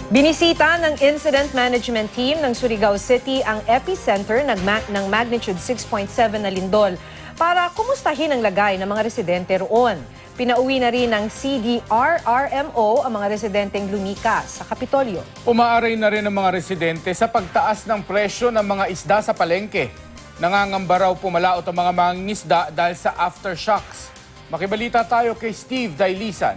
Binisita ng Incident Management Team ng Surigao City ang epicenter ng magnitude 6.7 na lindol para kumustahin ang lagay ng mga residente roon. Pinauwi na rin ng CDRRMO ang mga residenteng lumikas sa Kapitolyo. Umaaray na rin ang mga residente sa pagtaas ng presyo ng mga isda sa palengke. Nangangamba raw pumalaot ang mga mangingisda dahil sa aftershocks. Makibalita tayo kay Steve Dailisan.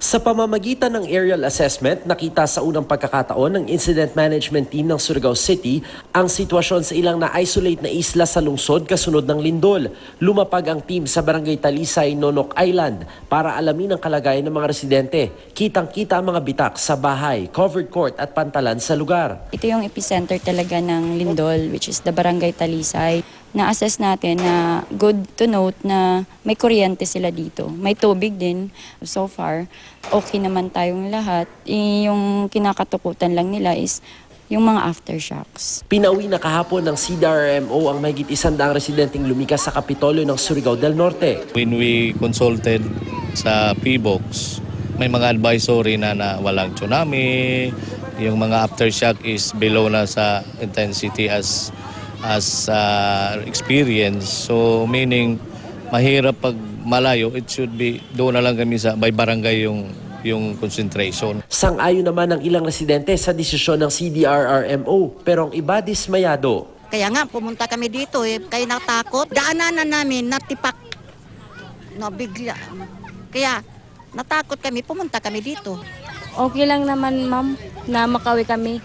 Sa pamamagitan ng aerial assessment, nakita sa unang pagkakataon ng Incident Management Team ng Surigao City ang sitwasyon sa ilang na-isolate na isla sa lungsod kasunod ng lindol. Lumapag ang team sa Barangay Talisay, Nonok Island para alamin ang kalagayan ng mga residente. Kitang-kita ang mga bitak sa bahay, covered court at pantalan sa lugar. Ito yung epicenter talaga ng lindol, which is the Barangay Talisay. Na-assess natin na good to note na may kuryente sila dito. May tubig din so far. Okay naman tayong lahat. Yung kinakatakutan lang nila is yung mga aftershocks. Pinauwi na kahapon ng CDRRMO ang mahigit 100 residenteng lumikas sa Kapitolyo ng Surigao del Norte. When we consulted sa PBOX, may mga advisory na walang tsunami, yung mga aftershock is below na sa intensity as experience. So meaning mahirap pag malayo, it should be doon na lang kami sa by barangay yung concentration. Sang-ayon naman ng ilang residente sa desisyon ng CDRRMO pero ang iba dismayado. Kaya nga pumunta kami dito kaya natakot. Daanan na namin natipak na bigla. Kaya natakot kami, pumunta kami dito. Okay lang naman ma'am na makawi kami.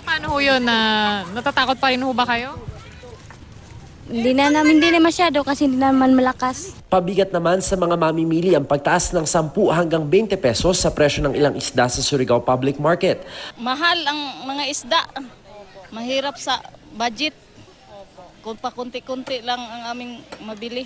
Paano ho yun? Natatakot pa rin ho ba kayo? Hindi na masyado kasi hindi naman malakas. Pabigat naman sa mga mamimili ang pagtaas ng 10 hanggang 20 pesos sa presyo ng ilang isda sa Surigao Public Market. Mahal ang mga isda. Mahirap sa budget. Kung pa kunti-kunti lang ang aming mabili.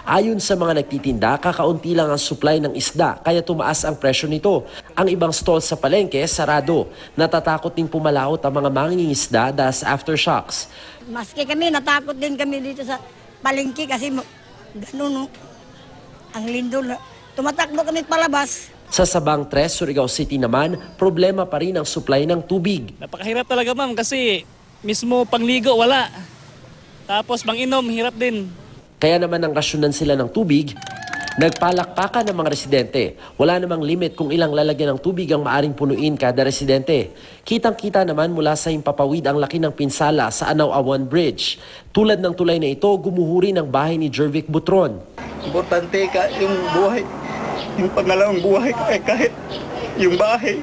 Ayon sa mga nagtitinda, kakaunti lang ang supply ng isda kaya tumaas ang presyo nito. Ang ibang stall sa palengke, sarado. Natatakot din pumalaot ang mga mangingisda dahil sa aftershocks. Maski kami, natakot din kami dito sa palengke kasi ganun ang lindol. Tumatakbo kami palabas. Sa Sabang 3, Surigao City naman, problema pa rin ang supply ng tubig. Napakahirap talaga ma'am kasi mismo pangligo wala. Tapos manginom, hirap din. Kaya naman ang rasyonan sila ng tubig, nagpalakpakan ng mga residente. Wala namang limit kung ilang lalagyan ng tubig ang maaring punuin kada residente. Kitang-kita naman mula sa himpapawid ang laki ng pinsala sa Anaw-Awan Bridge. Tulad ng tulay na ito, gumuhuri ng bahay ni Jervic Butron. Importante ka yung buhay, yung pangalawang buhay kahit yung bahay.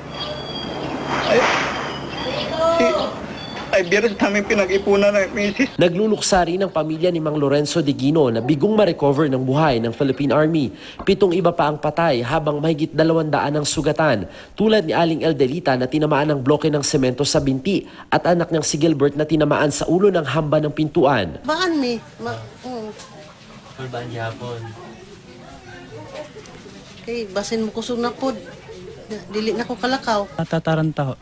Ay biras namin pinag-ipunan ng misis. Nagluluksa rin ang pamilya ni Mang Lorenzo de Guino na bigong ma-recover ng buhay ng Philippine Army. 7 iba pa ang patay habang mahigit 200 ang sugatan. Tulad ni Aling Eldelita na tinamaan ng bloke ng semento sa binti at anak niyang si Gilbert na tinamaan sa ulo ng hamba ng pintuan. Baan mi? Baan yapon? Kay basin mo kusog na pod. Dili na ko kalakaw. Tataranta ho.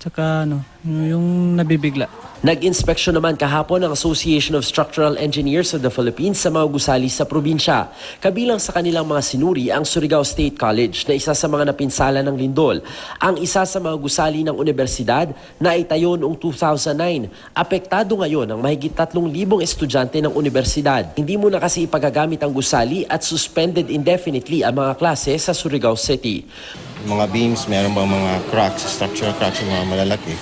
Tsaka yung nabibigla. Nag-inspeksyon naman kahapon ang Association of Structural Engineers of the Philippines sa mga gusali sa probinsya. Kabilang sa kanilang mga sinuri ang Surigao State College na isa sa mga napinsala ng lindol. Ang isa sa mga gusali ng universidad na itayo noong 2009. Apektado ngayon ang mahigit 3,000 estudyante ng universidad. Hindi mo na kasi ipagagamit ang gusali at suspended indefinitely ang mga klase sa Surigao City. Mga beams, meron bang mga cracks, structural cracks, yung mga malalaki.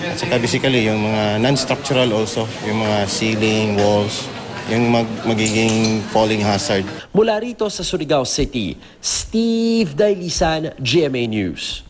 At saka basically, yung mga non-structural also, yung mga ceiling, walls, yung magiging falling hazard. Mula rito sa Surigao City, Steve Dailisan, GMA News.